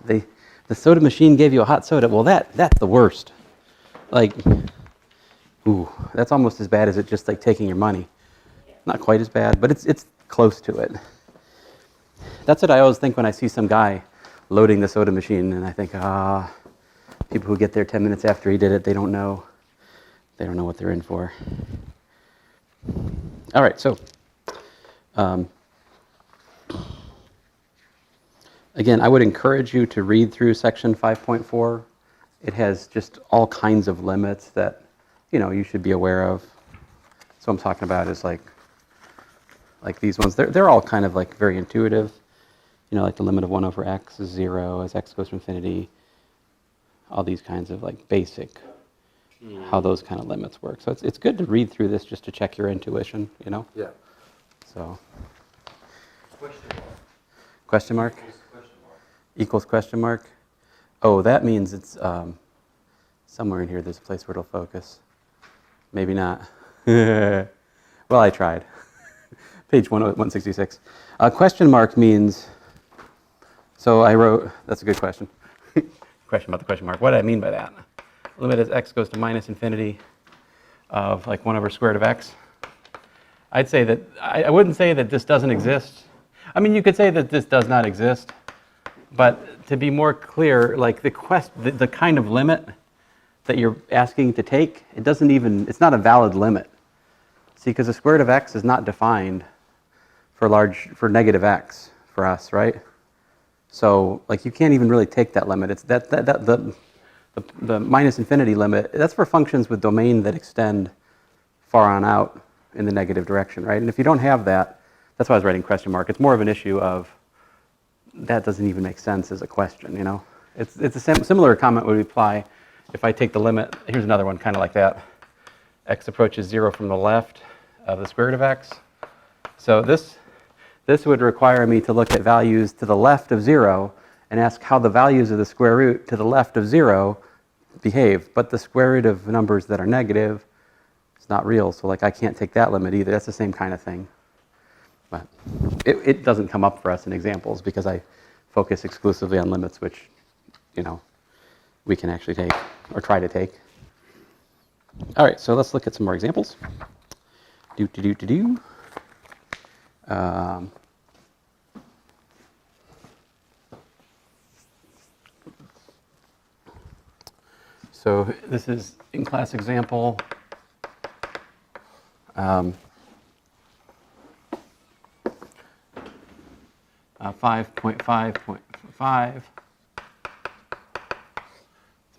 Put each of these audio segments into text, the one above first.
the soda machine gave you a hot soda. Well, that's the worst. Like, ooh, that's almost as bad as it just like taking your money. Not quite as bad, but it's close to it. That's what I always think when I see some guy loading the soda machine, and I think, people who get there 10 minutes after he did it, they don't know what they're in for. All right, so again, I would encourage you to read through section 5.4. It has just all kinds of limits that you should be aware of. So what I'm talking about is like these ones. They're all kind of like very intuitive. Like the limit of 1 over x is 0 as x goes to infinity. All these kinds of like basic, how those kind of limits work. So it's good to read through this just to check your intuition, Yeah. So. Question mark. Question mark? Equals question mark? Oh, that means it's somewhere in here there's a place where it'll focus. Maybe not. Well, I tried. Page 166. Question mark means, so I wrote, that's a good question. Question about the question mark. What do I mean by that? Limit as x goes to minus infinity of like 1 over square root of x. I'd say that, I wouldn't say that this doesn't exist. I mean, you could say that this does not exist, but to be more clear, like the kind of limit that you're asking to take, it's not a valid limit. See, because the square root of x is not defined for negative x for us, right? So, like, you can't even really take that limit. It's the minus infinity limit, that's for functions with domain that extend far on out in the negative direction, right? And if you don't have that, that's why I was writing question mark. It's more of an issue of that doesn't even make sense as a question, It's a similar comment would apply if I take the limit. Here's another one kind of like that. X approaches 0 from the left of the square root of x. So this would require me to look at values to the left of 0 and ask how the values of the square root to the left of 0 behave. But the square root of numbers that are negative is not real, so like I can't take that limit either. That's the same kind of thing. But it doesn't come up for us in examples because I focus exclusively on limits which, we can actually take or try to take. All right, so let's look at some more examples. So this is in class example 5.5.5,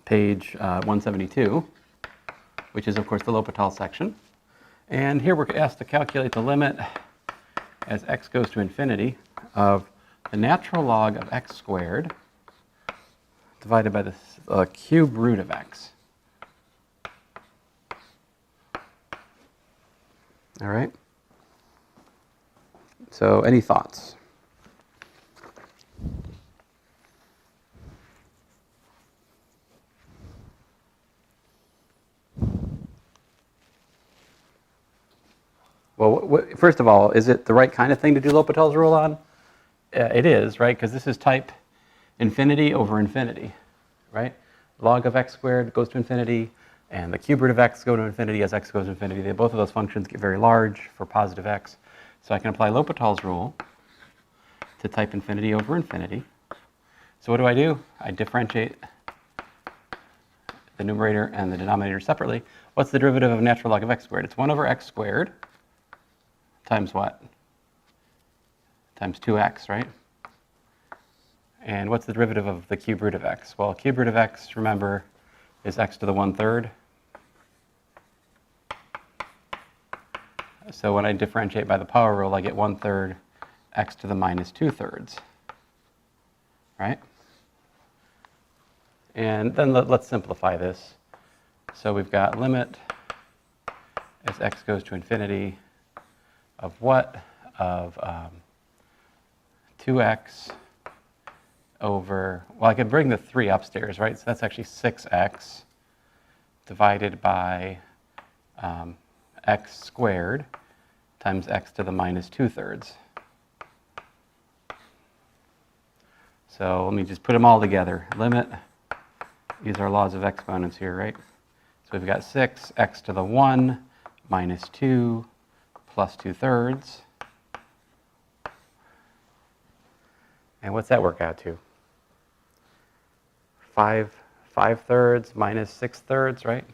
page 172, which is, of course, the Lhopital section. And here we're asked to calculate the limit as x goes to infinity of the natural log of x squared divided by the cube root of x. All right? So any thoughts? Well, first of all, is it the right kind of thing to do L'Hopital's rule on? It is, right? Because this is type infinity over infinity, right? Log of x squared goes to infinity, and the cube root of x go to infinity as x goes to infinity. Both of those functions get very large for positive x. So I can apply L'Hopital's rule to type infinity over infinity. So what do? I differentiate the numerator and the denominator separately. What's the derivative of natural log of x squared? It's 1 over x squared times what? Times 2x, right? And what's the derivative of the cube root of x? Well, cube root of x, remember, is x to the 1/3. So when I differentiate by the power rule, I get 1/3 x to the minus 2/3, right? And then let's simplify this. So we've got limit as x goes to infinity of what? Of 2x over, well, I could bring the 3 upstairs, right? So that's actually 6x divided by x squared times x to the minus 2/3. So let me just put them all together. Limit, use our laws of exponents here, right? So we've got 6, x to the 1 minus 2 plus 2/3. And what's that work out to? 5/3 minus 6/3, right?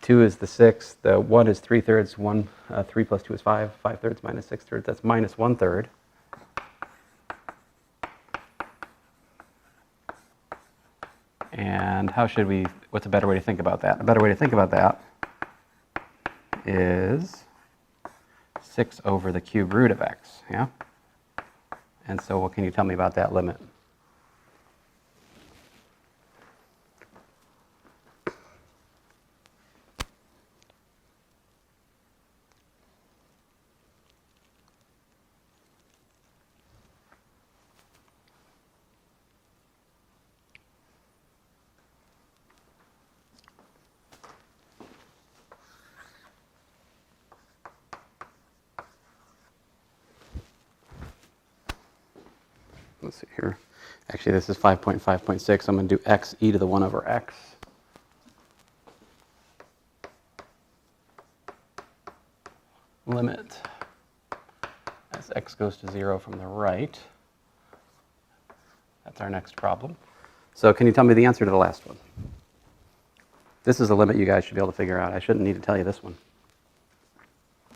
2 is the 6, the 1 is 3/3, 3 plus 2 is 5, 5/3 minus 6/3, that's minus 1/3. And what's a better way to think about that? A better way to think about that is 6 over the cube root of x, yeah? And so what can you tell me about that limit? Let's see here. Actually, this is 5.5.6. So I'm going to do x e to the 1 over x. Limit as x goes to 0 from the right. That's our next problem. So can you tell me the answer to the last one? This is a limit you guys should be able to figure out. I shouldn't need to tell you this one.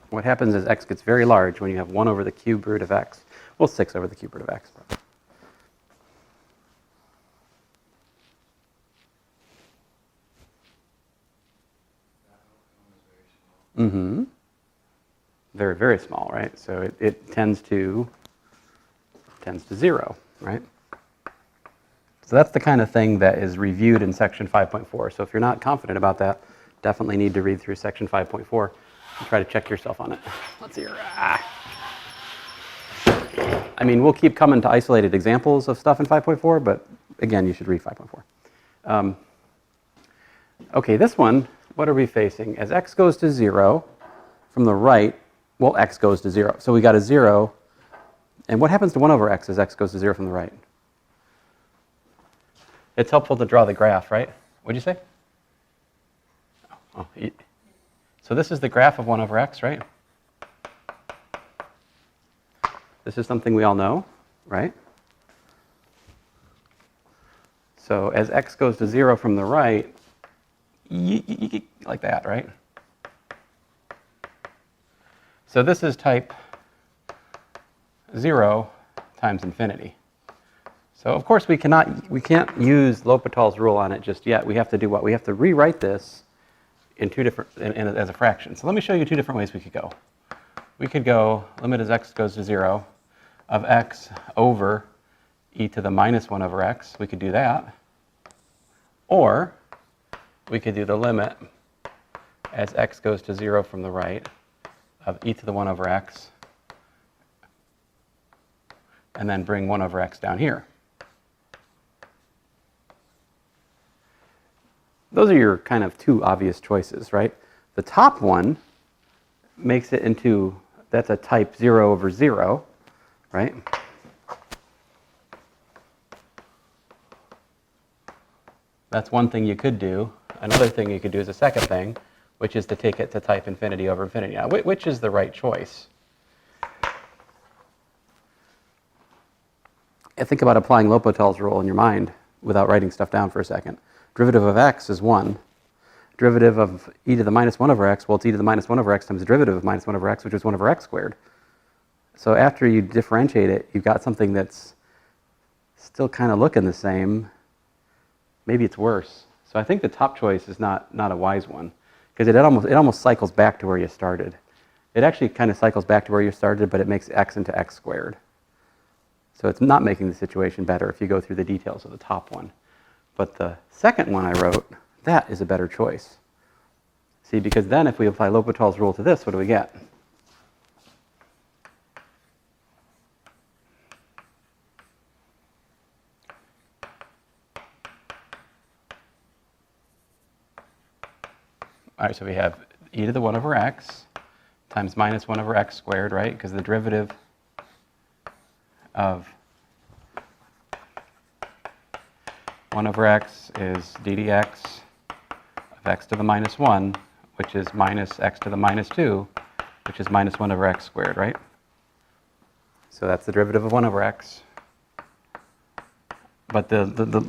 What happens is x gets very large when you have 1 over the cube root of x. Well, 6 over the cube root of x. Mm-hmm. Very, very small, right? So it tends to 0, right? So that's the kind of thing that is reviewed in section 5.4. So if you're not confident about that, definitely need to read through section 5.4 and try to check yourself on it. Let's see here. I mean, we'll keep coming to isolated examples of stuff in 5.4, but again, you should read 5.4. Okay, this one, what are we facing? As x goes to 0 from the right, well, x goes to 0. So we got a 0. And what happens to 1 over x as x goes to 0 from the right? It's helpful to draw the graph, right? What'd you say? So this is the graph of 1 over x, right? This is something we all know, right? So as x goes to 0 from the right, like that, right? So this is type 0 times infinity. So of course we can't use Lhopital's rule on it just yet. We have to do what? We have to rewrite this in two different as a fraction. So let me show you two different ways we could go. We could go limit as x goes to 0 of x over e to the minus 1 over x. We could do that. Or we could do the limit as x goes to 0 from the right of e to the 1 over x, and then bring 1 over x down here. Those are your kind of two obvious choices, right? The top one makes it into, that's a type 0 over 0, right? That's one thing you could do. Another thing you could do is a second thing, which is to take it to type infinity over infinity. Now, which is the right choice? Think about applying Lhopital's rule in your mind without writing stuff down for a second. Derivative of x is 1. Derivative of e to the minus 1 over x, well, it's e to the minus 1 over x times the derivative of minus 1 over x, which is 1 over x squared. So after you differentiate it, you've got something that's still kind of looking the same. Maybe it's worse. So I think the top choice is not a wise one, because it almost cycles back to where you started. It actually kind of cycles back to where you started, but it makes x into x squared. So it's not making the situation better if you go through the details of the top one. But the second one I wrote, that is a better choice. See, because then if we apply Lhopital's rule to this, what do we get? All right, so we have e to the 1 over x times minus 1 over x squared, right? Because the derivative of 1 over x is d dx of x to the minus 1, which is minus x to the minus 2, which is minus 1 over x squared, right? So that's the derivative of 1 over x. But the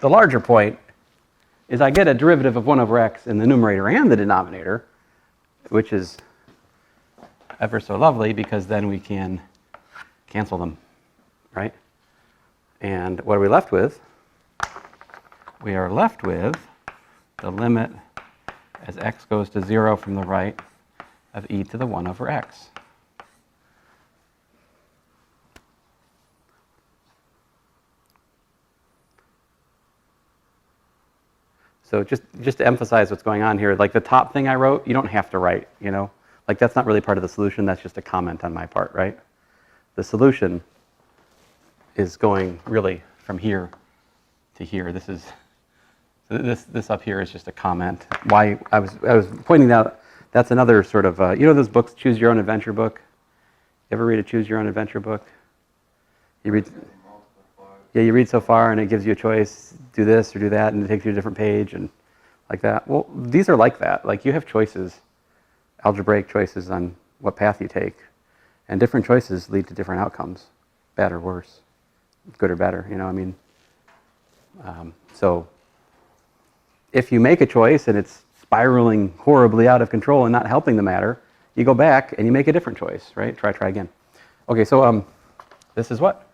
larger point is I get a derivative of 1 over x in the numerator and the denominator, which is ever so lovely because then we can cancel them, right? And what are we left with? We are left with the limit as x goes to 0 from the right of e to the 1 over x. So just to emphasize what's going on here, like the top thing I wrote, you don't have to write, you know? Like that's not really part of the solution, that's just a comment on my part, right? The solution is going really from here to here. This up here is just a comment. Why I was pointing out, that's another sort of, you know those books, Choose Your Own Adventure book? You ever read a Choose Your Own Adventure book? You read, yeah, you read so far and it gives you a choice, do this or do that, and it takes you to a different page and like that. Well, these are like that. Like you have choices, algebraic choices on what path you take, and different choices lead to different outcomes, bad or worse, good or better, you know, I mean. So if you make a choice and it's spiraling horribly out of control and not helping the matter, you go back and you make a different choice, right? Try again. Okay, so this is what?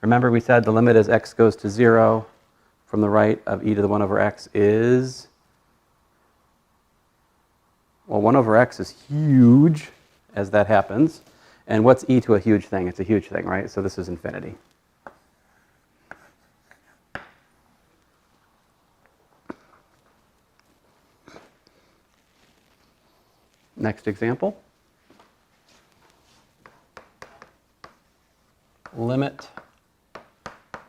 Remember we said the limit as x goes to 0 from the right of e to the 1 over x is, well, 1 over x is huge as that happens. And what's e to a huge thing? It's a huge thing, right? So this is infinity. Next example. Limit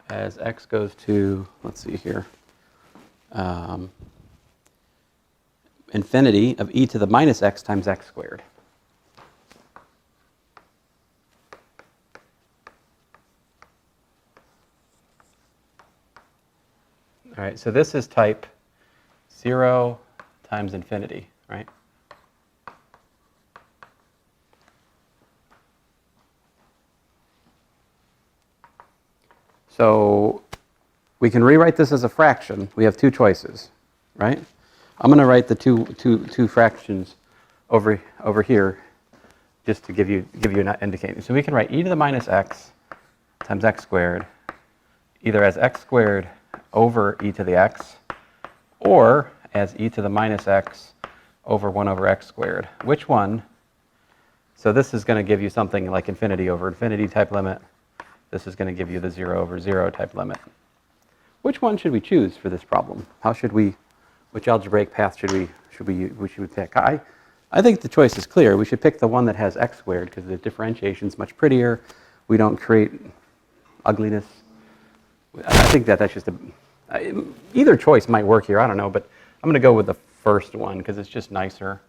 as x goes to, let's see here, infinity of e to the minus x times x squared. All right, so this is type 0 times infinity, right? So we can rewrite this as a fraction. We have two choices, right? I'm going to write the two fractions over here just to give you an indication. So we can write e to the minus x times x squared either as x squared over e to the x or as e to the minus x over 1 over x squared. Which one? So this is going to give you something like infinity over infinity type limit. This is going to give you the 0 over 0 type limit. Which one should we choose for this problem? Which algebraic path should we pick? I think the choice is clear. We should pick the one that has x squared because the differentiation is much prettier. We don't create ugliness. I think that's just either choice might work here. I don't know, but I'm going to go with the first one because it's just nicer.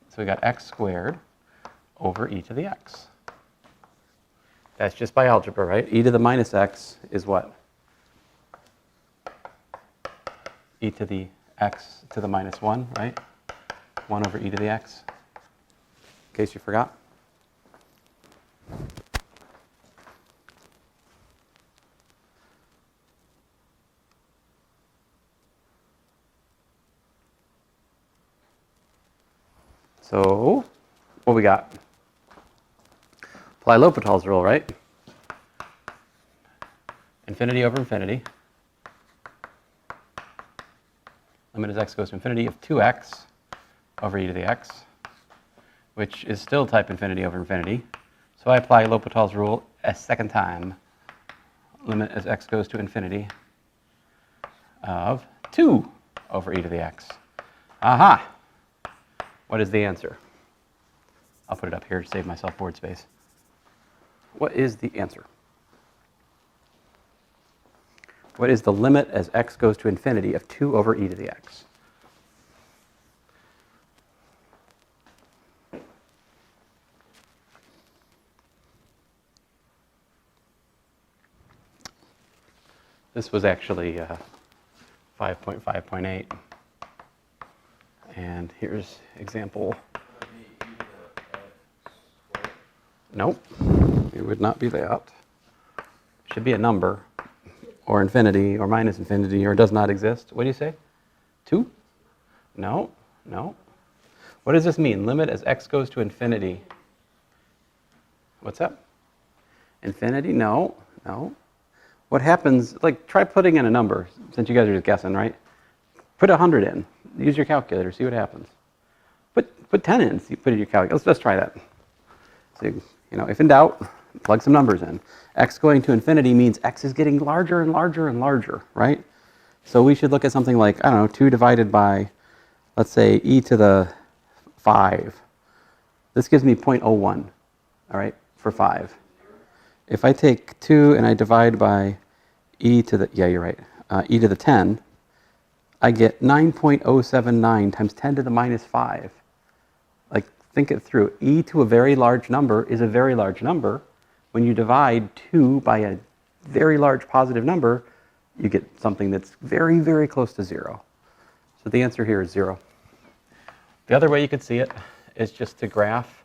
So we got x squared over e to the x. That's just by algebra, right? E to the minus x is what? E to the x to the minus 1, right? 1 over e to the x, in case you forgot. So, what we got? Apply Lhopital's rule, right? Infinity over infinity. Limit as x goes to infinity of 2x over e to the x, which is still type infinity over infinity. So I apply Lhopital's rule a second time. Limit as x goes to infinity of 2 over e to the x. Aha! What is the answer? I'll put it up here to save myself board space. What is the answer? What is the limit as x goes to infinity of 2 over e to the x? This was actually 5.5.8. And here's example. Nope, it would not be that. It should be a number, or infinity, or minus infinity, or does not exist. What do you say? 2? No, no. What does this mean? Limit as x goes to infinity. What's that? Infinity? No, no. What happens, like, try putting in a number, since you guys are just guessing, right? Put 100 in. Use your calculator, see what happens. Put 10 in, see, put in your calculator. Let's try that. So, if in doubt, plug some numbers in. X going to infinity means x is getting larger and larger and larger, right? So we should look at something like, I don't know, 2 divided by, let's say, e to the 5. This gives me 0.01, all right, for 5. If I take 2 and I divide by e to the, yeah, you're right, e to the 10, I get 9.079 times 10 to the minus 5. Like, think it through. E to a very large number is a very large number. When you divide 2 by a very large positive number, you get something that's very, very close to 0. So the answer here is 0. The other way you could see it is just to graph.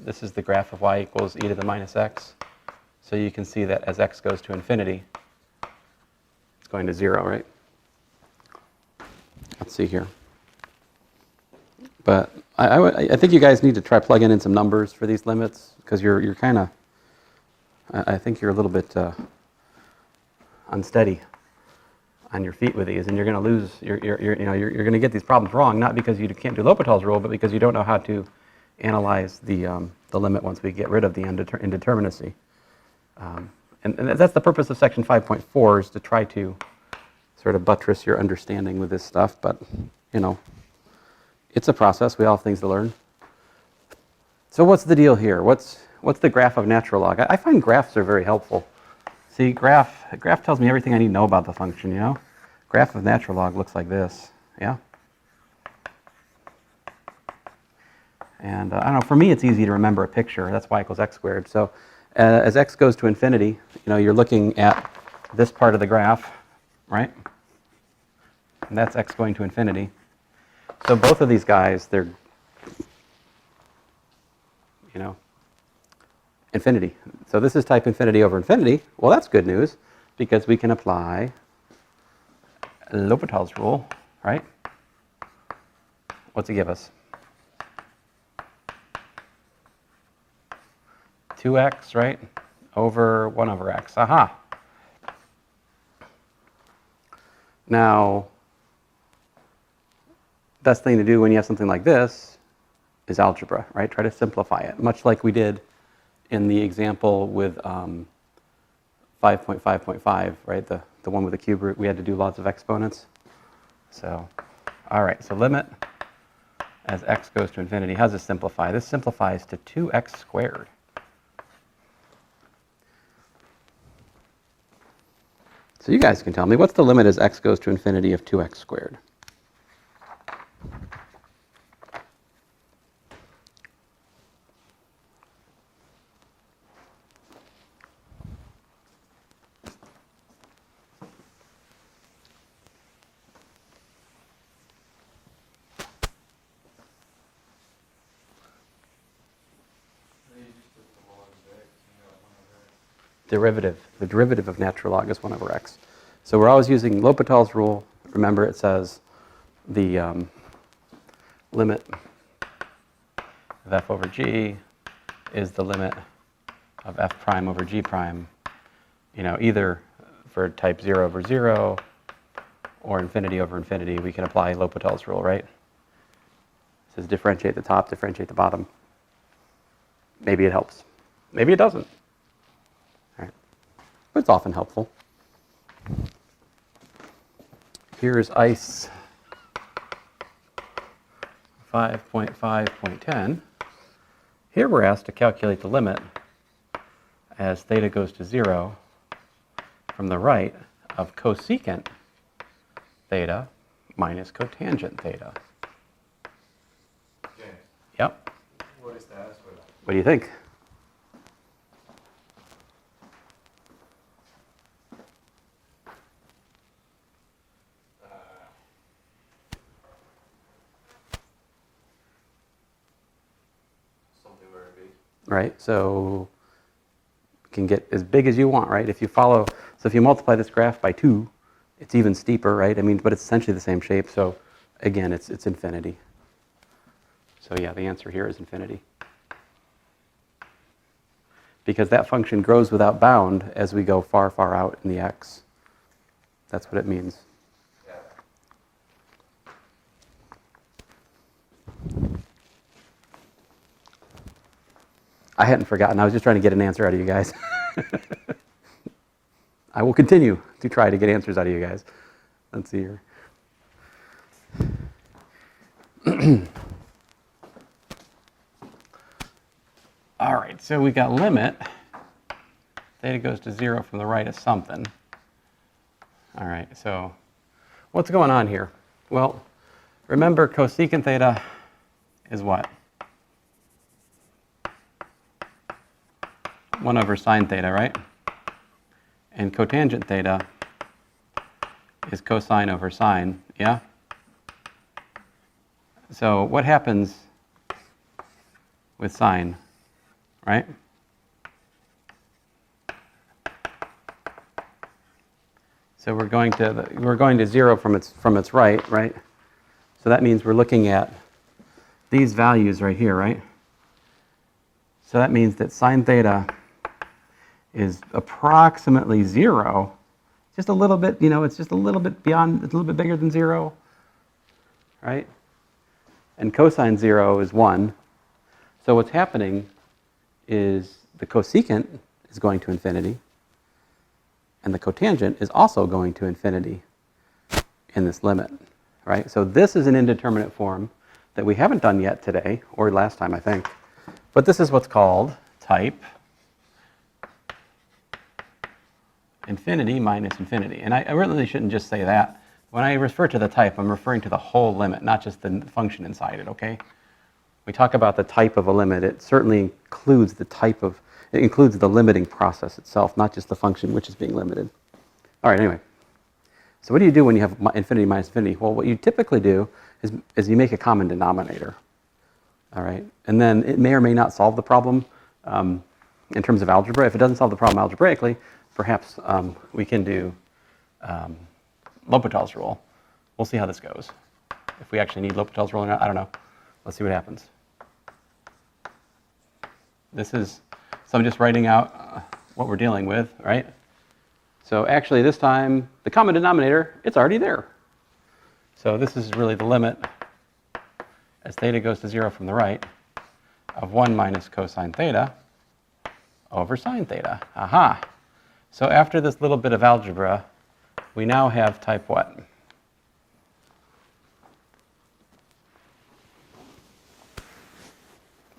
This is the graph of y equals e to the minus x. So you can see that as x goes to infinity, it's going to 0, right? Let's see here. But I think you guys need to try plugging in some numbers for these limits, because you're kind of, I think you're a little bit unsteady on your feet with these, and you're going to lose. You're going to get these problems wrong, not because you can't do L'Hopital's rule, but because you don't know how to analyze the limit once we get rid of the indeterminacy. And that's the purpose of section 5.4, is to try to sort of buttress your understanding with this stuff. But it's a process. We all have things to learn. So what's the deal here? What's the graph of natural log? I find graphs are very helpful. See, a graph tells me everything I need to know about the function, Graph of natural log looks like this, yeah? And I don't know, for me it's easy to remember a picture. That's y equals x squared. So as x goes to infinity, you're looking at this part of the graph, right? And that's x going to infinity. So both of these guys, they're, infinity. So this is type infinity over infinity. Well, that's good news, because we can apply L'Hopital's rule, right? What's it give us? 2x, right, over 1 over x. Aha. Now, best thing to do when you have something like this is algebra, right? Try to simplify it, much like we did in the example with 5.5.5, right? The one with the cube root, we had to do lots of exponents. So, all right, so limit as x goes to infinity. How does this simplify? This simplifies to 2x squared. So you guys can tell me, what's the limit as x goes to infinity of 2x squared? The derivative of natural log is 1 over x. So we're always using L'Hopital's rule. Remember, it says the limit of f over g is the limit of f prime over g prime, either for type 0 over 0 or infinity over infinity. We can apply L'Hopital's rule, right? It says differentiate the top, differentiate the bottom. Maybe it helps. Maybe it doesn't. But it's often helpful. Here's ICE 5.5.10. Here we're asked to calculate the limit as theta goes to 0 from the right of cosecant theta minus cotangent theta. Okay. Yep. What is that? What do you think? right? So you can get as big as you want, right? If you follow, so if you multiply this graph by 2, it's even steeper, right? I mean, but it's essentially the same shape. So again, it's infinity. So yeah, the answer here is infinity. Because that function grows without bound as we go far, far out in the x. That's what it means. I hadn't forgotten. I was just trying to get an answer out of you guys. I will continue to try to get answers out of you guys. Let's see here. All right, so we got limit. Theta goes to 0 from the right is something. All right, so what's going on here? Well, remember cosecant theta is what? 1 over sine theta, right? And cotangent theta is cosine over sine, yeah? So what happens with sine, right? So we're going to 0 from its right, right? So that means we're looking at these values right here, right? So that means that sine theta is approximately 0, just a little bit, it's just a little bit beyond, it's a little bit bigger than 0, right? And cosine 0 is 1. So what's happening is the cosecant is going to infinity, and the cotangent is also going to infinity in this limit, right? So this is an indeterminate form that we haven't done yet today, or last time, I think. But this is what's called type infinity minus infinity. And I really shouldn't just say that. When I refer to the type, I'm referring to the whole limit, not just the function inside it, okay? We talk about the type of a limit. It certainly includes the it includes the limiting process itself, not just the function which is being limited. All right, anyway. So what do you do when you have infinity minus infinity? Well, what you typically do is you make a common denominator, all right? And then it may or may not solve the problem in terms of algebra. If it doesn't solve the problem algebraically, perhaps we can do Lhopital's rule. We'll see how this goes. If we actually need Lhopital's rule or not, I don't know. Let's see what happens. So I'm just writing out what we're dealing with, right? So actually this time, the common denominator, it's already there. So this is really the limit as theta goes to 0 from the right of 1 minus cosine theta over sine theta. Aha! So after this little bit of algebra, we now have type what?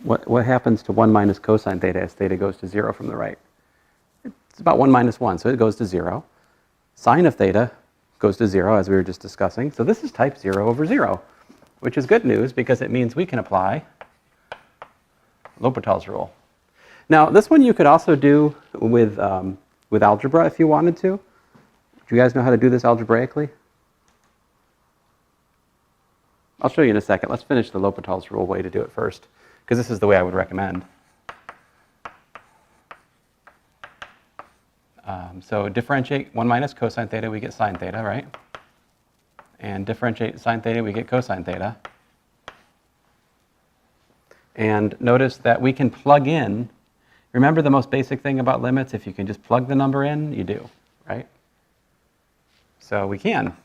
What happens to 1 minus cosine theta as theta goes to 0 from the right? It's about 1 minus 1, so it goes to 0. Sine of theta goes to 0, as we were just discussing. So this is type 0 over 0, which is good news because it means we can apply Lhopital's rule. Now, this one you could also do with algebra if you wanted to. Do you guys know how to do this algebraically? I'll show you in a second. Let's finish the Lhopital's rule way to do it first, because this is the way I would recommend. So differentiate 1 minus cosine theta, we get sine theta, right? And differentiate sine theta, we get cosine theta. And notice that we can plug in. Remember the most basic thing about limits? If you can just plug the number in, you do, right? So we can.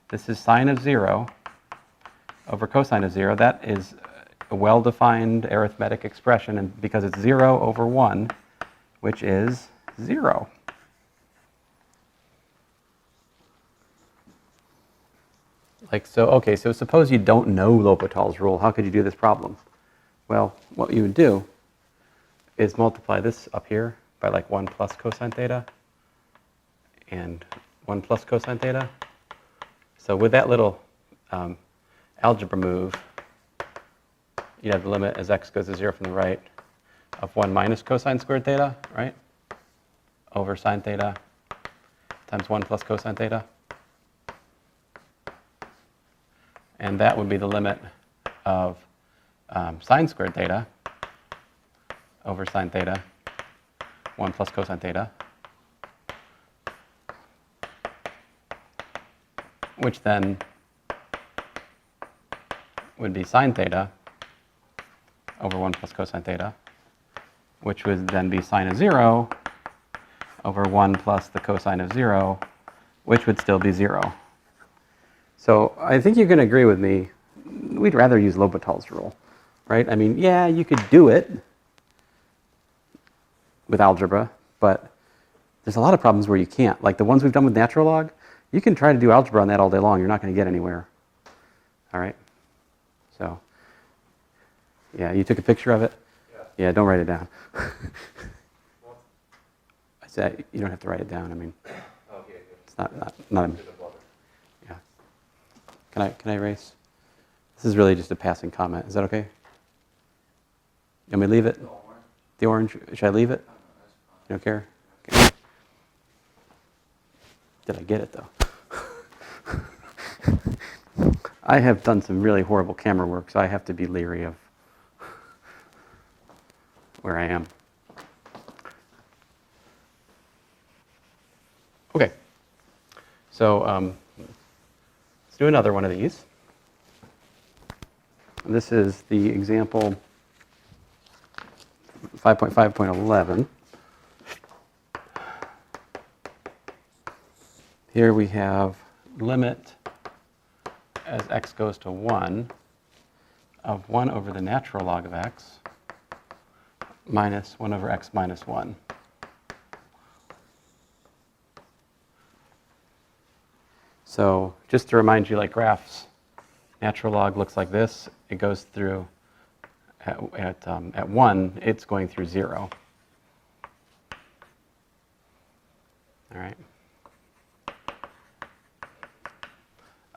This is sine of 0 over cosine of 0. That is a well-defined arithmetic expression, and because it's 0 over 1, which is 0. Okay, so suppose you don't know Lhopital's rule. How could you do this problem? Well, what you would do is multiply this up here by like 1 plus cosine theta and 1 plus cosine theta. So with that little algebra move, you have the limit as x goes to 0 from the right of 1 minus cosine squared theta, right, over sine theta times 1 plus cosine theta. And that would be the limit of sine squared theta over sine theta, 1 plus cosine theta, which then would be sine theta over 1 plus cosine theta, which would then be sine of 0 over 1 plus the cosine of 0, which would still be 0. So I think you can agree with me, we'd rather use Lhopital's rule, right? I mean, yeah, you could do it with algebra, but there's a lot of problems where you can't. Like the ones we've done with natural log, you can try to do algebra on that all day long. You're not going to get anywhere. All right? So, yeah, you took a picture of it? Yeah, don't write it down. I said you don't have to write it down. I mean, it's not a, yeah. Can I erase? This is really just a passing comment. Is that okay? You want me to leave it? The orange, should I leave it? You don't care? Okay. Did I get it though? I have done some really horrible camera work, so I have to be leery of where I am. Okay, so let's do another one of these. This is the example 5.5.11. Here we have limit as x goes to 1 of 1 over the natural log of x minus 1 over x minus 1. So just to remind you, like graphs, natural log looks like this. It goes through, at 1, it's going through 0. All right.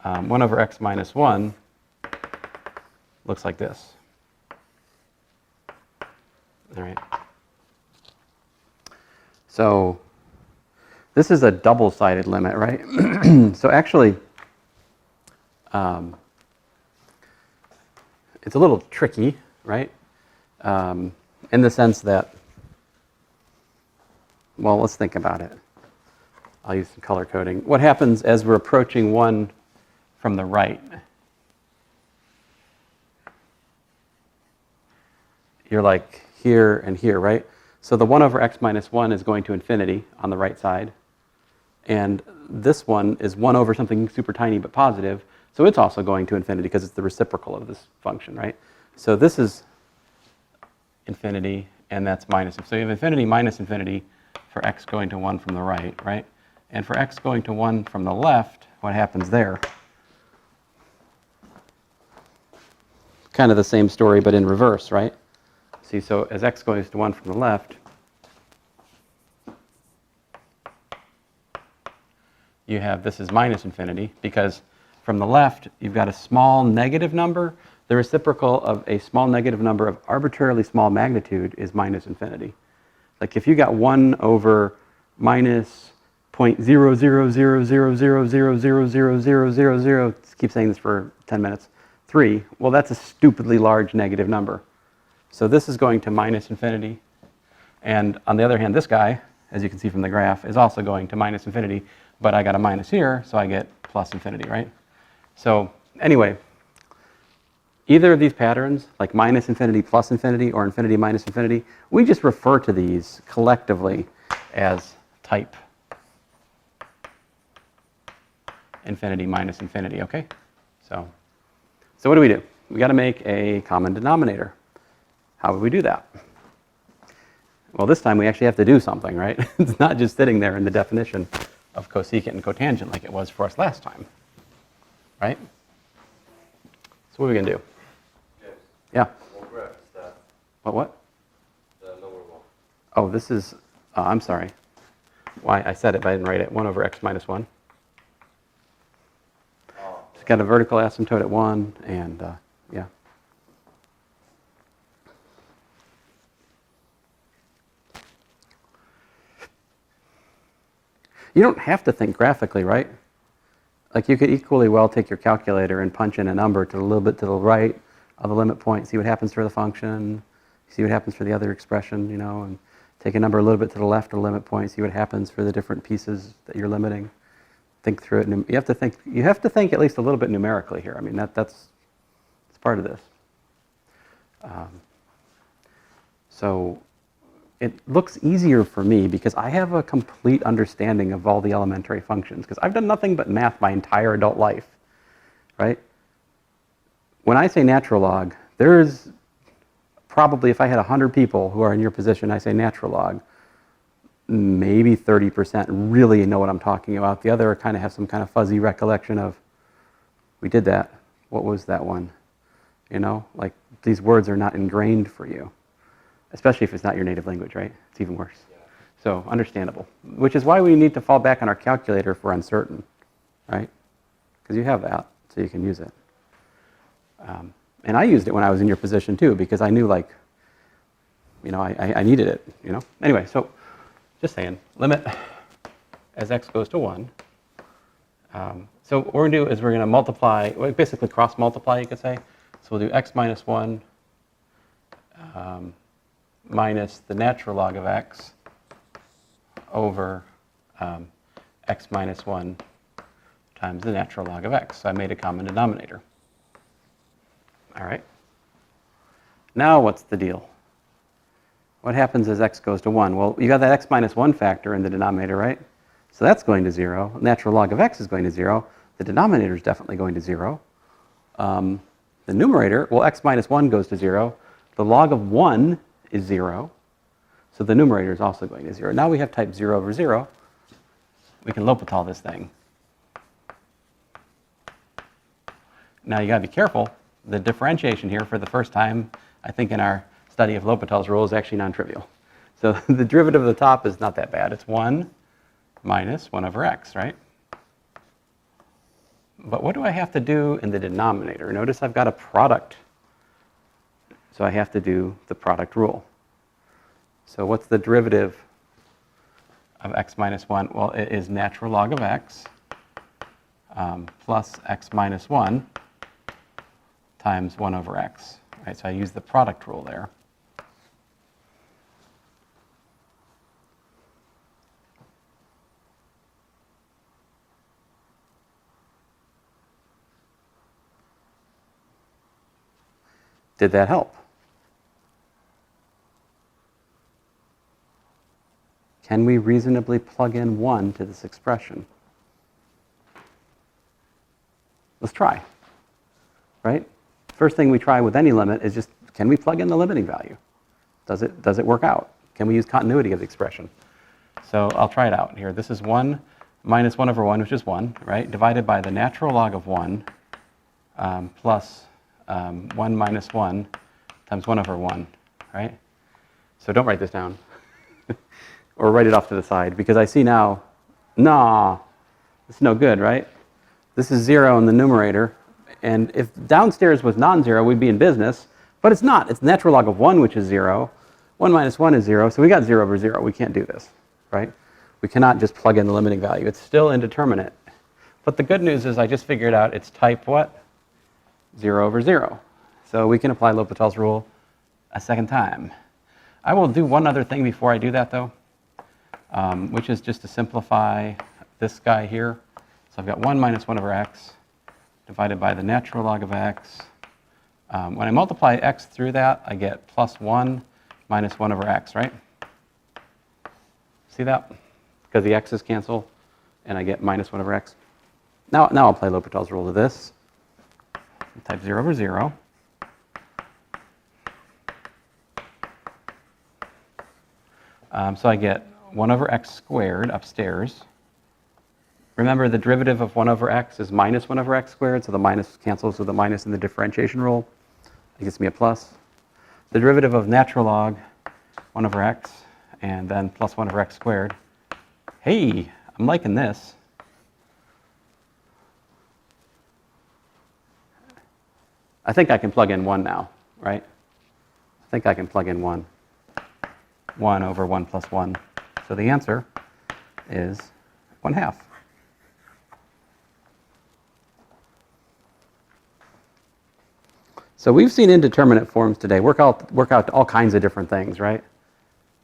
1 over x minus 1 looks like this. All right. So this is a double-sided limit, right? So actually, it's a little tricky, right? In the sense that, well, let's think about it. I'll use some color coding. What happens as we're approaching 1 from the right? You're like here and here, right? So the 1 over x minus 1 is going to infinity on the right side. And this one is 1 over something super tiny but positive. So it's also going to infinity because it's the reciprocal of this function, right? So this is infinity, and that's minus. So you have infinity minus infinity for x going to 1 from the right, right? And for x going to 1 from the left, what happens there? Kind of the same story, but in reverse, right? See, so as x goes to 1 from the left, you have this is minus infinity, because from the left, you've got a small negative number. The reciprocal of a small negative number of arbitrarily small magnitude is minus infinity. Like if you got 1 over minus 0.0000000000, keep saying this for 10 minutes, 3, well, that's a stupidly large negative number. So this is going to minus infinity. And on the other hand, this guy, as you can see from the graph, is also going to minus infinity. But I got a minus here, so I get plus infinity, right? So anyway, either of these patterns, like minus infinity plus infinity or infinity minus infinity, we just refer to these collectively as type infinity minus infinity, okay? So what do? We got to make a common denominator. How would we do that? Well, this time we actually have to do something, right? It's not just sitting there in the definition of cosecant and cotangent like it was for us last time, right? So what are we going to do? Yes. Yeah. What graph is that? What? The lower one. Oh, this is, I'm sorry. Why, I said it, but I didn't write it. 1 over x minus 1. Oh. It's got a vertical asymptote at 1, and yeah. You don't have to think graphically, right? Like you could equally well take your calculator and punch in a number to a little bit to the right of the limit point, see what happens for the function, See what happens for the other expression, and take a number a little bit to the left or limit point, see what happens for the different pieces that you're limiting. Think through it. You have to think at least a little bit numerically here. I mean, that's part of this. So it looks easier for me because I have a complete understanding of all the elementary functions, because I've done nothing but math my entire adult life, right? When I say natural log, there's probably, if I had 100 people who are in your position, I say natural log, maybe 30% really know what I'm talking about. The other kind of have some kind of fuzzy recollection of, we did that. What was that one? Like these words are not ingrained for you, especially if it's not your native language, right? It's even worse. Yeah. So understandable, which is why we need to fall back on our calculator for uncertain, right? Because you have that, so you can use it. And I used it when I was in your position too, because I knew, like, I needed it, Anyway, so just saying, limit as x goes to 1. So what we're going to do is we're going to multiply, basically cross multiply, you could say. So we'll do x minus 1 minus the natural log of x over x minus 1 times the natural log of x. So I made a common denominator. All right. Now what's the deal? What happens as x goes to 1? Well, you got that x minus 1 factor in the denominator, right? So that's going to 0. Natural log of x is going to 0. The denominator is definitely going to 0. The numerator, well, x minus 1 goes to 0. The log of 1 is 0. So the numerator is also going to 0. Now we have type 0 over 0. We can Lhopital this thing. Now you got to be careful. The differentiation here for the first time, I think, in our study of Lhopital's rule is actually non-trivial. So the derivative of the top is not that bad. It's 1 minus 1 over x, right? But what do I have to do in the denominator? Notice I've got a product. So I have to do the product rule. So what's the derivative of x minus 1? Well, it is natural log of x plus x minus 1 times 1 over x. Right, so I use the product rule there. Did that help? Can we reasonably plug in 1 to this expression? Let's try, right? First thing we try with any limit is just, can we plug in the limiting value? Does it work out? Can we use continuity of the expression? So I'll try it out here. This is 1 minus 1 over 1, which is 1, right? Divided by the natural log of 1 plus 1 minus 1 times 1 over 1, right? So don't write this down. Or write it off to the side, because I see now, nah, it's no good, right? This is 0 in the numerator, and if downstairs was non-zero, we'd be in business, but it's not. It's natural log of 1, which is 0. 1 minus 1 is 0, so we got 0 over 0. We can't do this, right? We cannot just plug in the limiting value. It's still indeterminate. But the good news is I just figured out it's type what? 0 over 0. So we can apply Lhopital's rule a second time. I will do one other thing before I do that, though, which is just to simplify this guy here. So I've got 1 minus 1 over x divided by the natural log of x. When I multiply x through that, I get plus 1 minus 1 over x, right? See that? Because the x's cancel, and I get minus 1 over x. Now I'll apply Lhopital's rule to this. Type 0 over 0. So I get 1 over x squared upstairs. Remember, the derivative of 1 over x is minus 1 over x squared, so the minus cancels with the minus in the differentiation rule. It gives me a plus. The derivative of natural log 1 over x, and then plus 1 over x squared. Hey, I'm liking this. I think I can plug in 1 now, right? I think I can plug in 1. 1 over 1 plus 1. So the answer is 1/2. So we've seen indeterminate forms today work out all kinds of different things, right?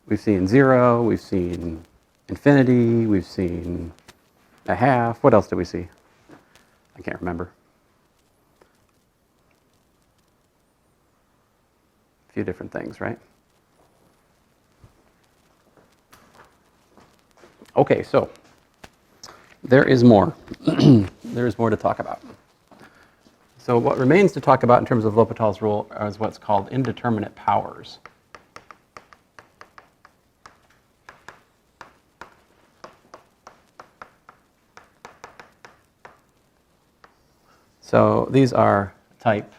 We've seen 0, we've seen infinity, we've seen a half. What else did we see? I can't remember. A few different things, right? Okay, so there is more. There is more to talk about. So what remains to talk about in terms of L'Hopital's rule is what's called indeterminate powers. So these are type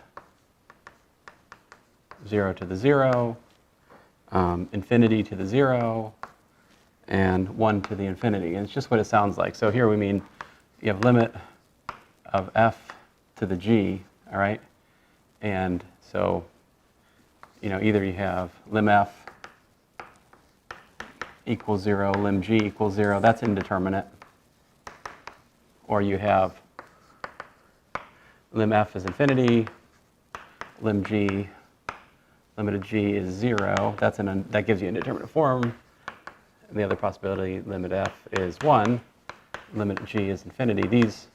0 to the 0, infinity to the 0, and 1 to the infinity. And it's just what it sounds like. So here we mean you have limit of f to the g, all right? And so, either you have lim f equals 0, lim g equals 0. That's indeterminate. Or you have lim f is infinity, lim g, limit of g is 0. That gives you an indeterminate form. And the other possibility, limit f is 1, limit g is infinity. These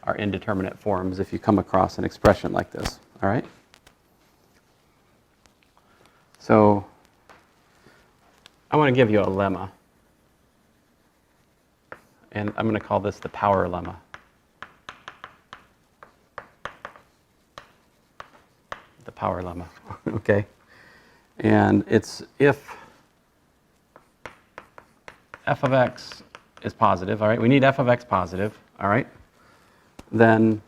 are indeterminate forms if you come across an expression like this, all right? So I want to give you a lemma. And I'm going to call this the power lemma. The power lemma, okay? And it's if f of x is positive, all right? We need f of x positive, all right? Then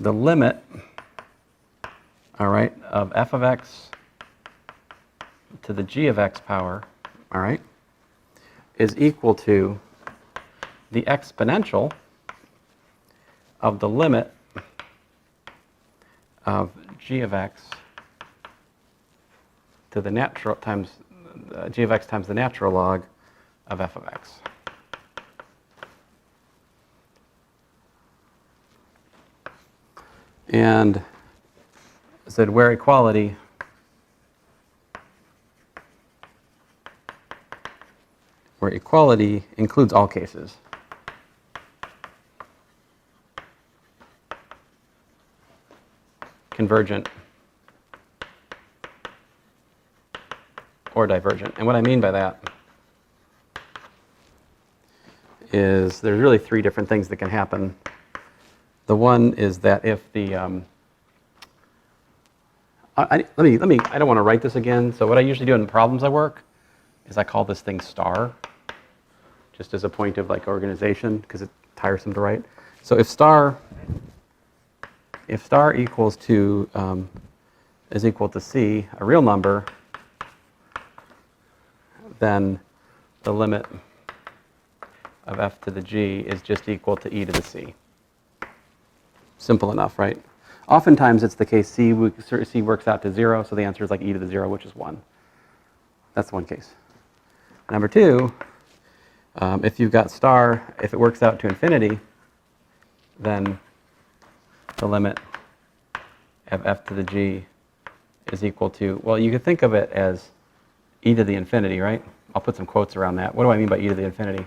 the limit, all right, of f of x to the g of x power, all right, is equal to the exponential of the limit of g of x to the natural times g of x times the natural log of f of x. And I said where equality includes all cases. Convergent or divergent. And what I mean by that is there's really three different things that can happen. The one is that if the I don't want to write this again. So what I usually do in the problems I work is I call this thing star, just as a point of like organization because it's tiresome to write. So if star equals to is equal to c, a real number, then the limit of f to the g is just equal to e to the c. Simple enough, right? Oftentimes it's the case c works out to 0, so the answer is like e to the 0, which is 1. That's one case. Number two, if you've got star, if it works out to infinity, then the limit of f to the g is equal to, well, you could think of it as e to the infinity, right? I'll put some quotes around that. What do I mean by e to the infinity?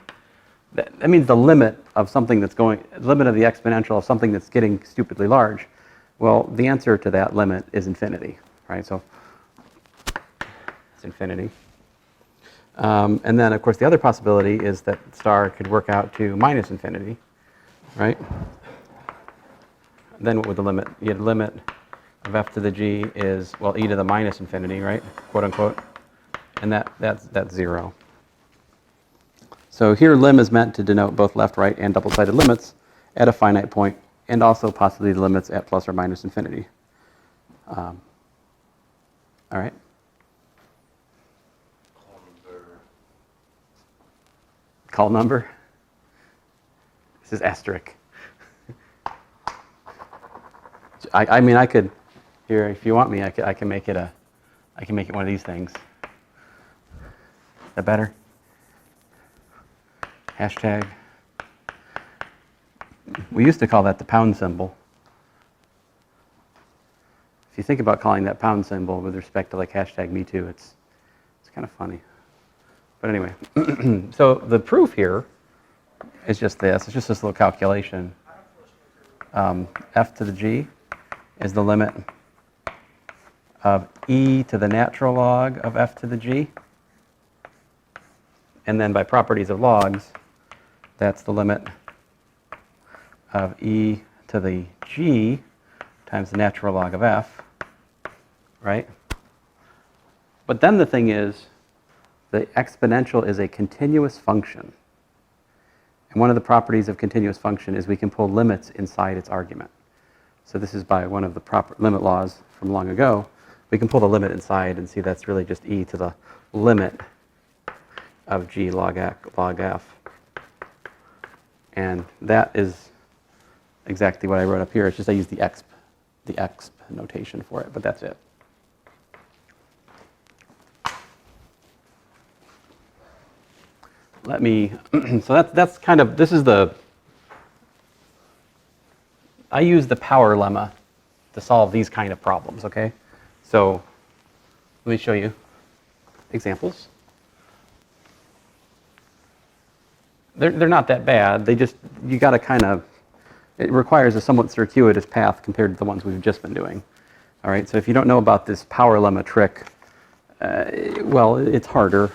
That means the limit of something that's limit of the exponential of something that's getting stupidly large. Well, the answer to that limit is infinity, right? So it's infinity. And then, of course, the other possibility is that star could work out to minus infinity, right? Then what would the limit? You had limit of f to the g is, well, e to the minus infinity, right? Quote unquote. And that's 0. So here lim is meant to denote both left, right, and double-sided limits at a finite point, and also possibly the limits at plus or minus infinity. All right? Call number. This is asterisk. I mean, I could, here, if you want me, I can make it one of these things. Is that better? Hashtag We used to call that the pound symbol. If you think about calling that pound symbol with respect to like hashtag me too, it's kind of funny. But anyway, so the proof here is just this. It's just this little calculation. F to the g is the limit of e to the natural log of f to the g. And then by properties of logs, that's the limit of e to the g times the natural log of f, right? But then the thing is, the exponential is a continuous function. And one of the properties of continuous function is we can pull limits inside its argument. So this is by one of the proper limit laws from long ago. We can pull the limit inside and see that's really just e to the limit of g log f. And that is exactly what I wrote up here. It's just I used the exp notation for it, but that's it. Let me, so that's kind of, this is the, I use the power lemma to solve these kind of problems, okay? So let me show you examples. They're not that bad. They just, you got to kind of, it requires a somewhat circuitous path compared to the ones we've just been doing. All right, so if you don't know about this power lemma trick, well, it's harder,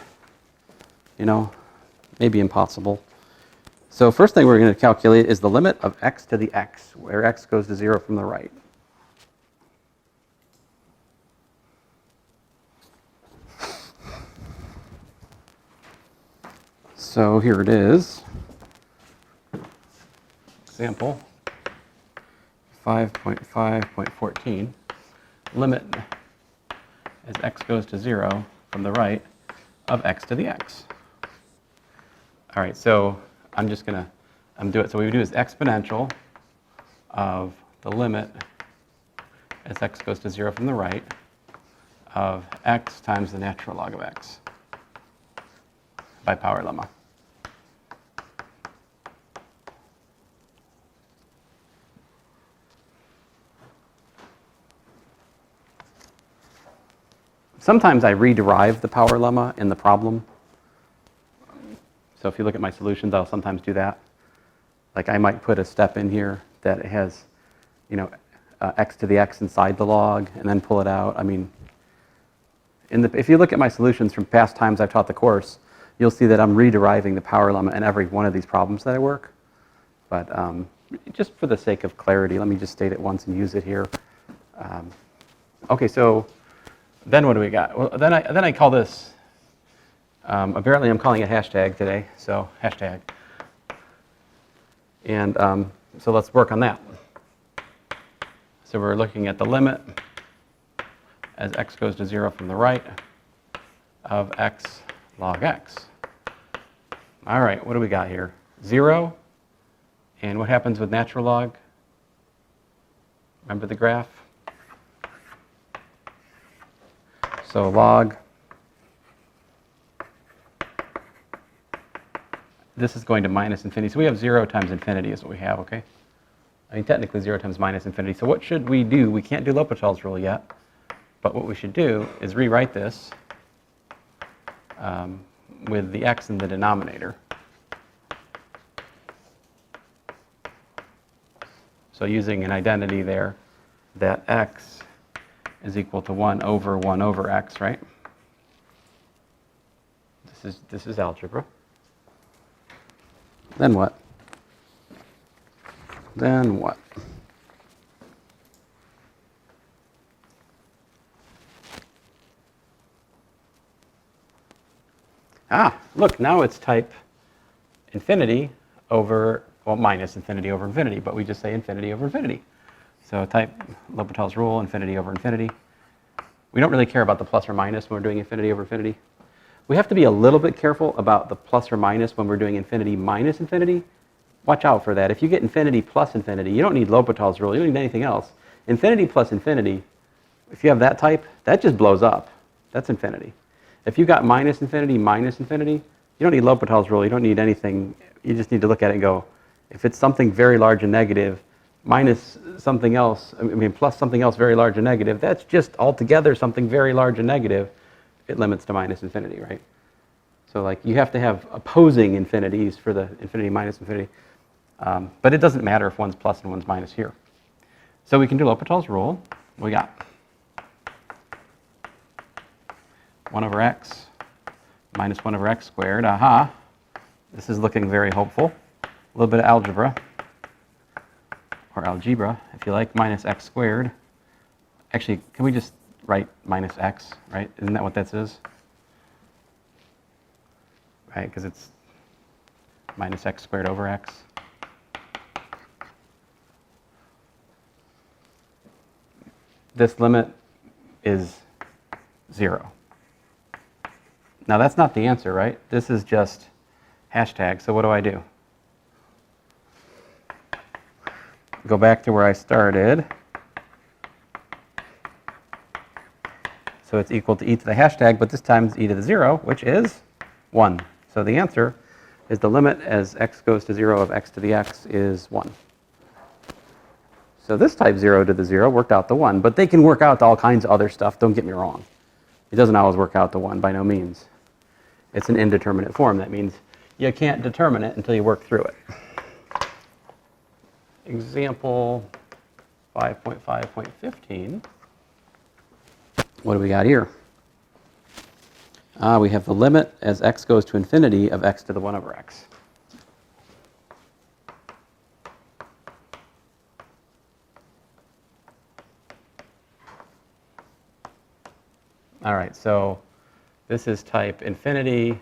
you know, maybe impossible. So first thing we're going to calculate is the limit of x to the x, where x goes to 0 from the right. So here it is. Example 5.5.14. Limit as x goes to 0 from the right of x to the x. All right, so I'm just going to do it. So what we do is exponential of the limit as x goes to 0 from the right of x times the natural log of x by power lemma. Sometimes I rederive the power lemma in the problem. So if you look at my solutions, I'll sometimes do that. Like I might put a step in here that has, you know, x to the x inside the log and then pull it out. I mean, if you look at my solutions from past times I've taught the course, you'll see that I'm rederiving the power lemma in every one of these problems that I work. But just for the sake of clarity, let me just state it once and use it here. Okay, so then what do we got? Well, then I call this, apparently I'm calling it hashtag today, so hashtag. And so let's work on that. So we're looking at the limit as x goes to 0 from the right of x log x. All right, what do we got here? 0, and what happens with natural log? Remember the graph? So log, this is going to minus infinity. So we have 0 times infinity is what we have, okay? I mean, technically 0 times minus infinity. So what should we do? We can't do Lhopital's rule yet, but what we should do is rewrite this with the x in the denominator. So using an identity there, that x is equal to 1 over x, right? This is algebra. Then what? Then what? Ah, look, now it's type infinity over, well, minus infinity over infinity, but we just say infinity over infinity. So type Lhopital's rule, infinity over infinity. We don't really care about the plus or minus when we're doing infinity over infinity. We have to be a little bit careful about the plus or minus when we're doing infinity minus infinity. Watch out for that. If you get infinity plus infinity, you don't need Lhopital's rule, you don't need anything else. Infinity plus infinity, if you have that type, that just blows up. That's infinity. If you got minus infinity, you don't need Lhopital's rule, you don't need anything. You just need to look at it and go, If it's something very large and negative minus something else, I mean plus something else very large and negative, that's just altogether something very large and negative. It limits to minus infinity, right? So like you have to have opposing infinities for the infinity minus infinity. But it doesn't matter if one's plus and one's minus here. So we can do L'Hopital's rule. What we got? 1 over x minus 1 over x squared. Aha! This is looking very hopeful. A little bit of algebra, or algebra, if you like, minus x squared. Actually, can we just write minus x, right? Isn't that what this is? Right, because it's minus x squared over x. This limit is 0. Now that's not the answer, right? This is just hashtag, so what do? Go back to where I started. So it's equal to e to the hashtag, but this time it's e to the 0, which is 1. So the answer is the limit as x goes to 0 of x to the x is 1. So this type 0 to the 0 worked out to 1, but they can work out to all kinds of other stuff, don't get me wrong. It doesn't always work out to 1, by no means. It's an indeterminate form. That means you can't determine it until you work through it. Example 5.5.15. What do we got here? We have the limit as x goes to infinity of x to the 1 over x. All right, so this is type infinity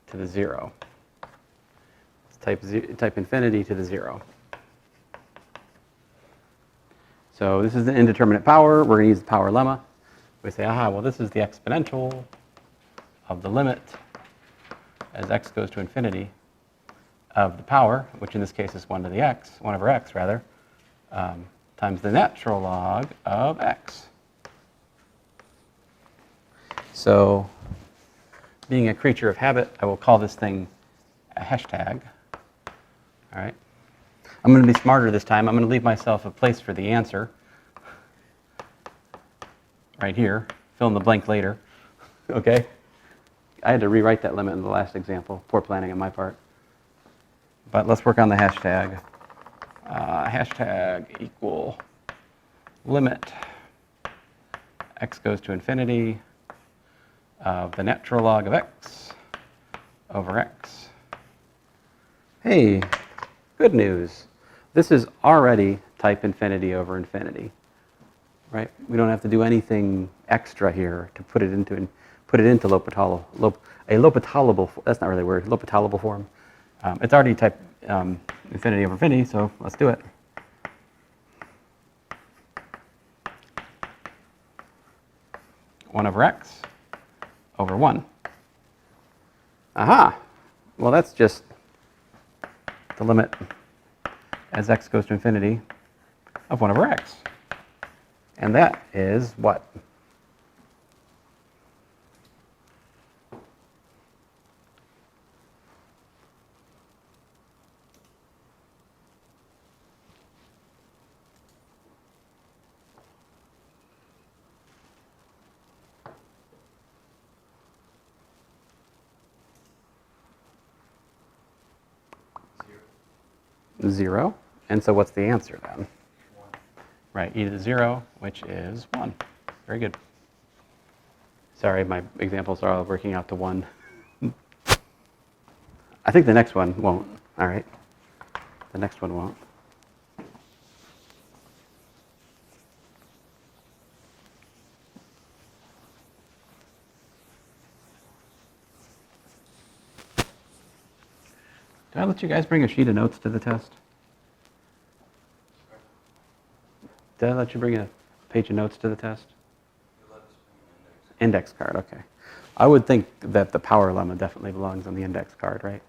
to the 0. It's type infinity to the 0. So this is the indeterminate power. We're going to use the power lemma. We say, aha, well, this is the exponential of the limit as x goes to infinity of the power, which in this case is 1 to the x, 1 over x, rather, times the natural log of x. So being a creature of habit, I will call this thing a hashtag. All right. I'm going to be smarter this time. I'm going to leave myself a place for the answer right here. Fill in the blank later. Okay? I had to rewrite that limit in the last example. Poor planning on my part. But let's work on the hashtag. Hashtag equal limit x goes to infinity of the natural log of x over x. Hey, good news. This is already type infinity over infinity, right? We don't have to do anything extra here to put it into L'Hopital, a L'Hopitalable. That's not really a word. L'Hopitalable form. It's already type infinity over infinity, so let's do it. One over x over 1. Aha! Well, that's just the limit as x goes to infinity of 1 over x. And that is what? Zero. And so what's the answer then? 1. Right, e to the 0, which is 1. Very good. Sorry, my examples are all working out to 1. I think the next one won't. All right. The next one won't. Did I let you guys bring a sheet of notes to the test? Did I let you bring a page of notes to the test? You let us bring an Index card, okay. I would think that the power lemma definitely belongs on the index card, right?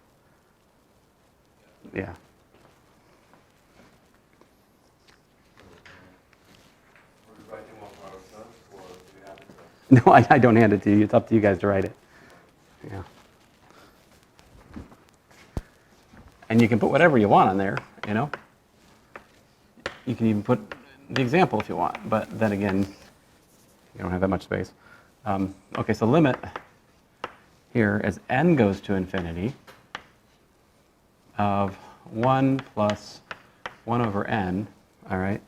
Yeah. Were you writing one for ourselves, or do you have it? No, I don't hand it to you. It's up to you guys to write it. Yeah. And you can put whatever you want on there, you know. You can even put the example if you want, but then again, you don't have that much space. Okay, so limit here as n goes to infinity of 1 plus 1 over n, all right,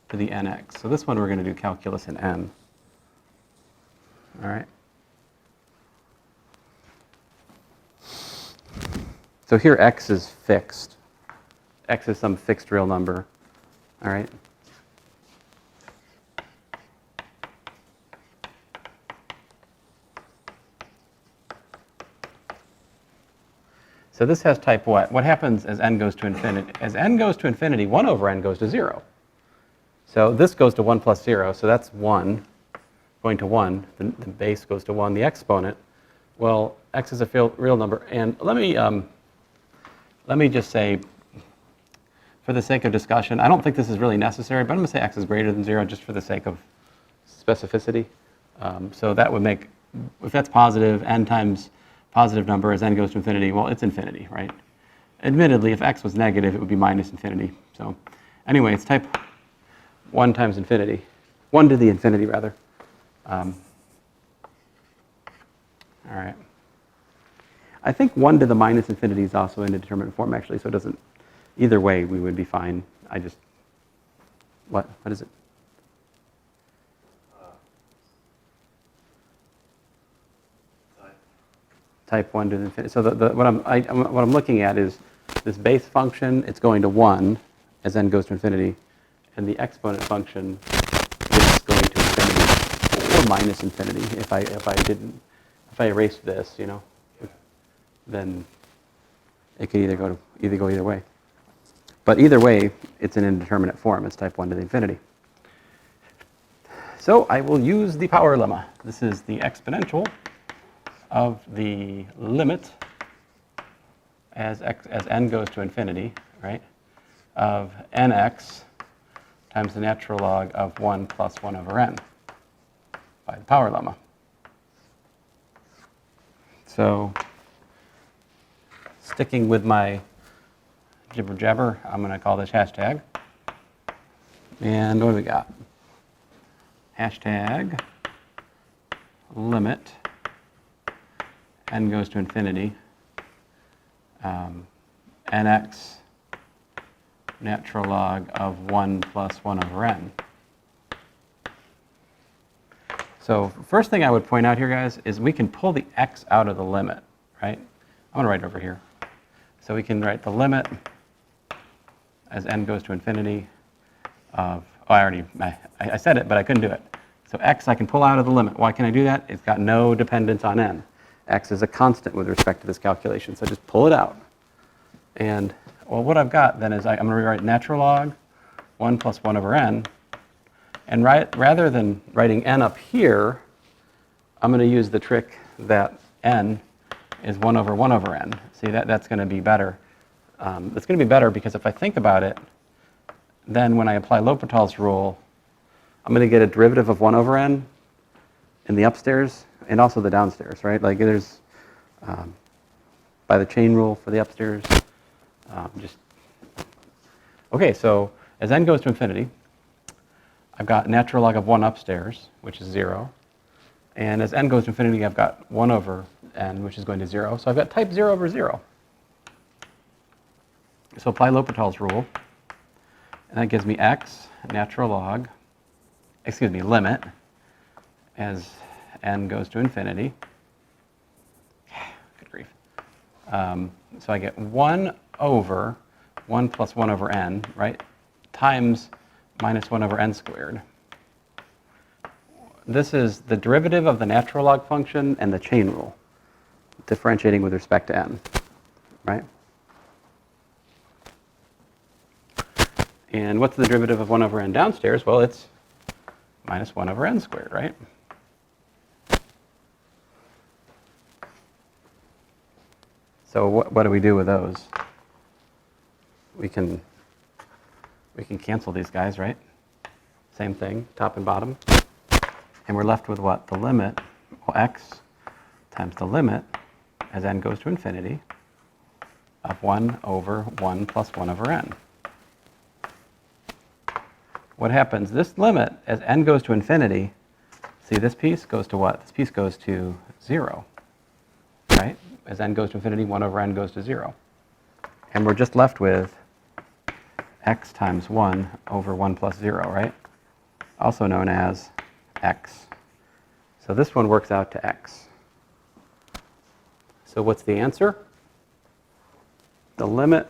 to the nx. So this one we're going to do calculus in n, all right. So here x is fixed. X is some fixed real number, all right? So this has type what? What happens as n goes to infinity? As n goes to infinity, 1 over n goes to 0. So this goes to 1 plus 0, so that's 1 going to 1. The base goes to 1. The exponent, well, x is a real number. And let me just say, for the sake of discussion, I don't think this is really necessary, but I'm going to say x is greater than 0 just for the sake of specificity. So that would make, if that's positive, n times positive number as n goes to infinity, well, it's infinity, right? Admittedly, if x was negative, it would be minus infinity. So anyway, it's type 1 times infinity. 1 to the infinity, rather. All right. I think 1 to the minus infinity is also in indeterminate form, actually, so it doesn't, either way, we would be fine. I just, what is it? Type 1 to the infinity. So what I'm looking at is this base function, it's going to 1 as n goes to infinity, and the exponent function is going to infinity or minus infinity. If I erased this, you know, then it could either go either way. But either way, it's an indeterminate form. It's type 1 to the infinity. So I will use the power lemma. This is the exponential of the limit as n goes to infinity, right, of nx times the natural log of 1 plus 1 over n by the power lemma. So sticking with my jibber jabber, I'm going to call this hashtag. And what do we got? Hashtag limit n goes to infinity, nx natural log of 1 plus 1 over n. So first thing I would point out here, guys, is we can pull the x out of the limit, right? I'm going to write it over here. So we can write the limit as n goes to infinity of, oh, I said it, but I couldn't do it. So x I can pull out of the limit. Why can I do that? It's got no dependence on n. X is a constant with respect to this calculation, so just pull it out. And, well, what I've got then is I'm going to rewrite natural log 1 plus 1 over n, and rather than writing n up here, I'm going to use the trick that n is 1 over 1 over n. See, that's going to be better. It's going to be better because if I think about it, then when I apply Lhopital's rule, I'm going to get a derivative of 1 over n in the upstairs and also the downstairs, right? Like there's, by the chain rule for the upstairs, okay, so as n goes to infinity, I've got natural log of 1 upstairs, which is 0. And as n goes to infinity, I've got 1 over n, which is going to 0. So I've got type 0 over 0. So apply Lhopital's rule, and that gives me x natural log, limit, as n goes to infinity. Good grief. So I get 1 over 1 plus 1 over n, right, times minus 1 over n squared. This is the derivative of the natural log function and the chain rule, differentiating with respect to n, right? And what's the derivative of 1 over n downstairs? Well, it's minus 1 over n squared, right? So what do we do with those? We can cancel these guys, right? Same thing, top and bottom. And we're left with what? The limit, well, x times the limit as n goes to infinity of 1 over 1 plus 1 over n. What happens? This limit, as n goes to infinity, see this piece goes to what? This piece goes to 0, right? As n goes to infinity, 1 over n goes to 0. And we're just left with x times 1 over 1 plus 0, right? Also known as x. So this one works out to x. So what's the answer? The limit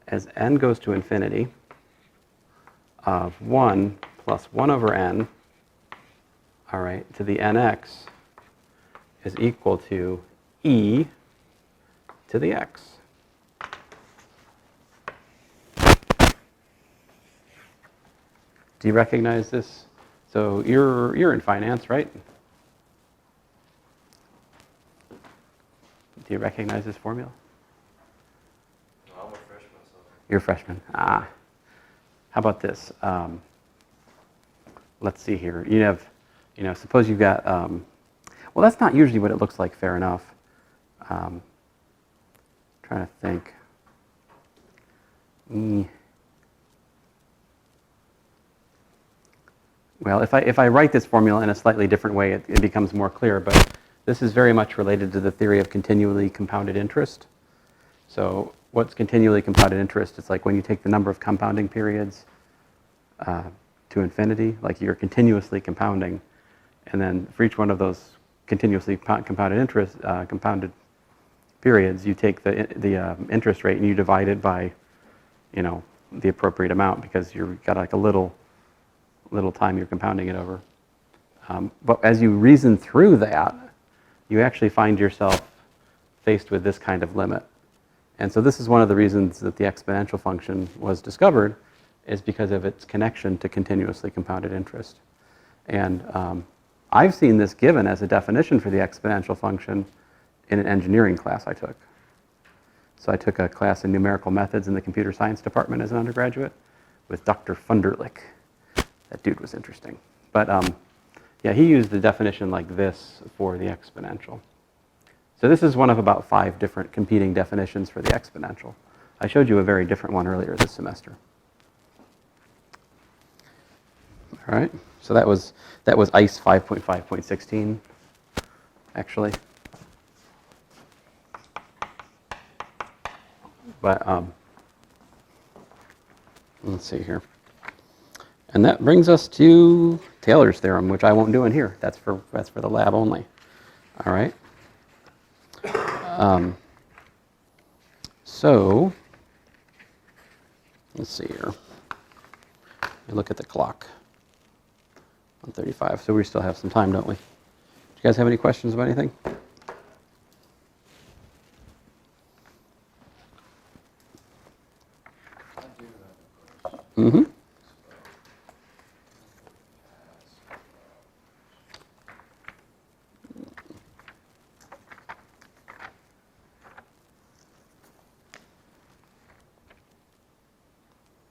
as n goes to infinity of 1 plus 1 over n, all right, to the nx is equal to e to the x. Do you recognize this? So you're in finance, right? Do you recognize this formula? No, I'm a freshman, so. You're a freshman. Ah. How about this? Let's see here. You have, suppose you've got, well, that's not usually what it looks like, fair enough. Trying to think. Well, if I write this formula in a slightly different way, it becomes more clear, but this is very much related to the theory of continually compounded interest. So what's continually compounded interest? It's like when you take the number of compounding periods to infinity, like you're continuously compounding, and then for each one of those continuously compounded periods, you take the interest rate and you divide it by, the appropriate amount, because you've got like a little time you're compounding it over. But as you reason through that, you actually find yourself faced with this kind of limit. And so this is one of the reasons that the exponential function was discovered, is because of its connection to continuously compounded interest. And I've seen this given as a definition for the exponential function in an engineering class I took. So I took a class in numerical methods in the computer science department as an undergraduate with Dr. Funderlich. That dude was interesting. But yeah, he used the definition like this for the exponential. So this is one of about 5 different competing definitions for the exponential. I showed you a very different one earlier this semester. All right, so that was ICE 5.5.16, actually. But let's see here. And that brings us to Taylor's theorem, which I won't do in here. That's for the lab only. All right. So let's see here. You look at the clock. 1:35. So we still have some time, don't we? Do you guys have any questions about anything? Mm-hmm.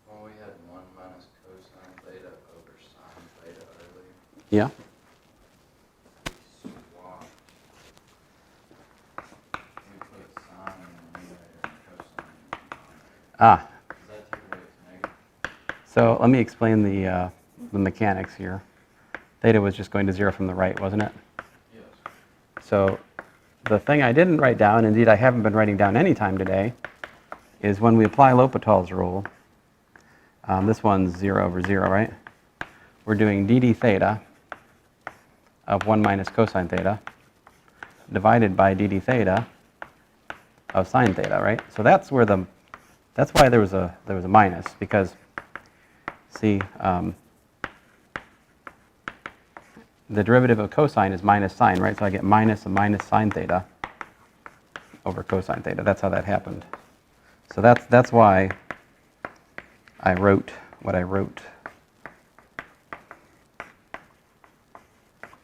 Well, we had 1 minus cosine theta over sine theta earlier. Yeah. We swapped. We put sine in the numerator and cosine in the denominator. Ah. Does that take away its negative? So let me explain the mechanics here. Theta was just going to 0 from the right, wasn't it? Yes. So the thing I didn't write down, indeed I haven't been writing down any time today, is when we apply L'Hopital's rule, this one's 0 over 0, right? We're doing dd theta of 1 minus cosine theta divided by dd theta of sine theta, right? So that's where that's why there was a minus, because see, the derivative of cosine is minus sine, right? So I get minus a minus sine theta over cosine theta. That's how that happened. So that's why I wrote what I wrote